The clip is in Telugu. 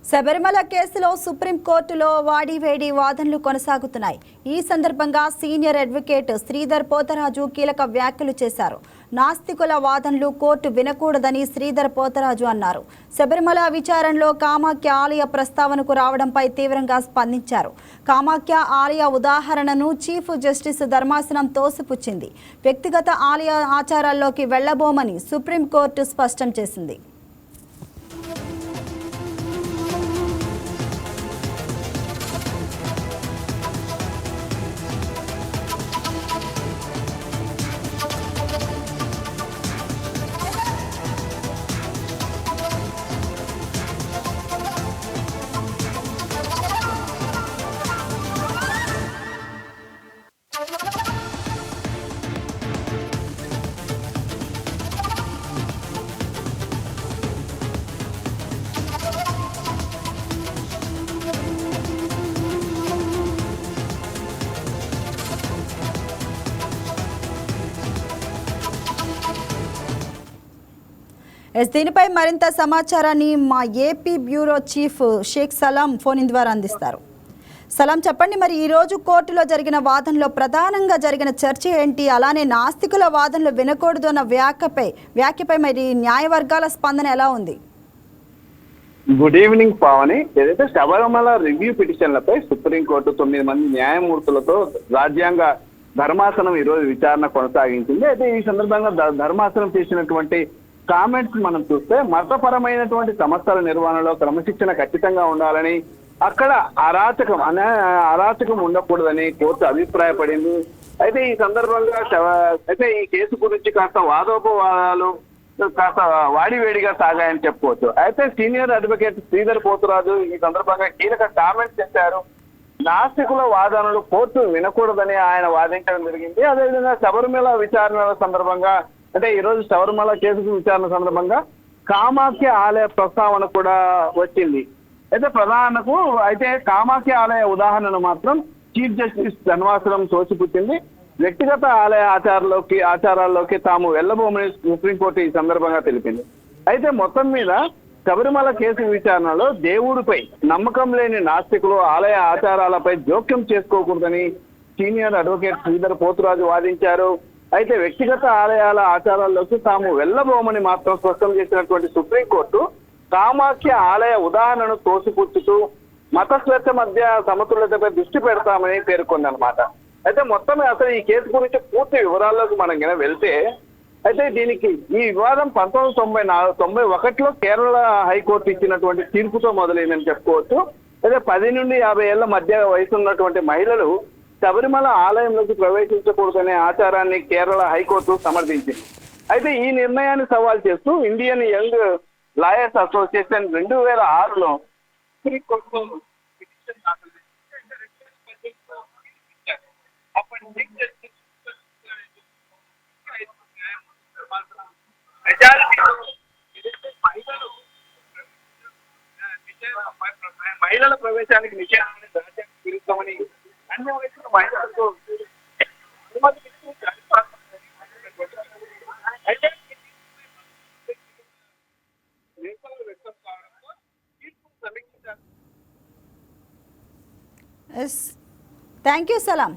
శబరిమల కేసులో సుప్రీంకోర్టులో వాడివేడి వాదనలు కొనసాగుతున్నాయి. ఈ సందర్భంగా సీనియర్ అడ్వకేట్ శ్రీధర్ పోతరాజు కీలక వ్యాఖ్యలు చేశారు. నాస్తికుల వాదనలు కోర్టు వినకూడదని శ్రీధర్ పోతరాజు అన్నారు. శబరిమల విచారణలో కామాఖ్య ఆలయ ప్రస్తావనకు రావడంపై తీవ్రంగా స్పందించారు. కామాఖ్య ఆలయ ఉదాహరణను చీఫ్ జస్టిస్ ధర్మాసనం తోసిపుచ్చింది. వ్యక్తిగత ఆలయ ఆచారాల్లోకి వెళ్లబోమని సుప్రీంకోర్టు స్పష్టం చేసింది. దీనిపై మరింత సమాచారాన్ని మా ఏపీ బ్యూరో చీఫ్ షేక్ సలాం ఫోన్ ద్వారా అందిస్తారు. సలాం, చెప్పండి, మరి ఈరోజు కోర్టులో జరిగిన వాదనలో ప్రధానంగా జరిగిన చర్చ ఏంటి? అలానే నాస్తికుల వాదనలు వినకూడదు అన్న వ్యాఖ్యపై మరి న్యాయవర్గాల స్పందన ఎలా ఉంది? Good evening Pavani. ఏదైతే శబరిమల రివ్యూ పిటిషన్లపై సుప్రీంకోర్టు 9 మంది న్యాయమూర్తులతో రాజ్యాంగ ధర్మాసనం ఈరోజు విచారణ కొనసాగించింది. అయితే ఈ సందర్భంగా ధర్మాసనం చేసినటువంటి కామెంట్స్ మనం చూస్తే మతపరమైనటువంటి సమస్యల నిర్వహణలో క్రమశిక్షణ ఖచ్చితంగా ఉండాలని, అక్కడ అరాచకం ఉండకూడదని కోర్టు అభిప్రాయపడింది. అయితే ఈ సందర్భంగా ఈ కేసు గురించి కాస్త వాదోపవాదాలు కాస్త వాడివేడిగా సాగాయని చెప్పుకోవచ్చు. అయితే సీనియర్ అడ్వకేట్ శ్రీధర్ పోతురాజు ఈ సందర్భంగా కీలక కామెంట్స్ చేశారు. నాస్తికుల వాదనలు కోర్టు వినకూడదని ఆయన వాదించడం జరిగింది. అదేవిధంగా శబరిమల విచారణ సందర్భంగా, అంటే ఈ రోజు శబరిమల కేసు విచారణ సందర్భంగా కామాఖ్య ఆలయ ప్రస్తావన కూడా వచ్చింది. అయితే కామాఖ్య ఆలయ ఉదాహరణను మాత్రం చీఫ్ జస్టిస్ ధర్మాసనం తోసిపుచ్చింది. వ్యక్తిగత ఆలయ ఆచారాల్లోకి తాము వెళ్లబోమని సుప్రీంకోర్టు ఈ సందర్భంగా తెలిపింది. అయితే మొత్తం మీద శబరిమల కేసు విచారణలో దేవుడిపై నమ్మకం లేని నాస్తికులు ఆలయ ఆచారాలపై జోక్యం చేసుకోకూడదని సీనియర్ అడ్వకేట్ శ్రీధర్ పోతురాజు వాదించారు. అయితే వ్యక్తిగత ఆలయాల ఆచారాల్లోకి తాము వెళ్లబోమని మాత్రం స్పష్టం చేసినటువంటి సుప్రీంకోర్టు కామాఖ్య ఆలయ ఉదాహరణను తోసిపుచ్చుతూ మత స్వేచ్ఛ మధ్య సమతుల్యతపై దృష్టి పెడతామని పేర్కొందనమాట. అయితే మొత్తం అసలు ఈ కేసు గురించి పూర్తి వివరాల్లోకి మనం వెళ్తే, అయితే దీనికి ఈ వివాదం 1991లో కేరళ హైకోర్టు ఇచ్చినటువంటి తీర్పుతో మొదలైందని చెప్పుకోవచ్చు. అయితే 10 నుండి 50 ఏళ్ల మధ్య వయసు ఉన్నటువంటి మహిళలు శబరిమల ఆలయంలోకి ప్రవేశించకూడదనే ఆచారాన్ని కేరళ హైకోర్టు సమర్థించింది. అయితే ఈ నిర్ణయాన్ని సవాల్ చేస్తూ ఇండియన్ యంగ్ లాయర్స్ అసోసియేషన్ 2006లో మహిళల ప్రవేశానికి నిషేధాన్ని రాజ్యాంగ విరుద్ధమని, అన్ని వయసుల మహిళలకు థ్యాంక్ యూ సలాం.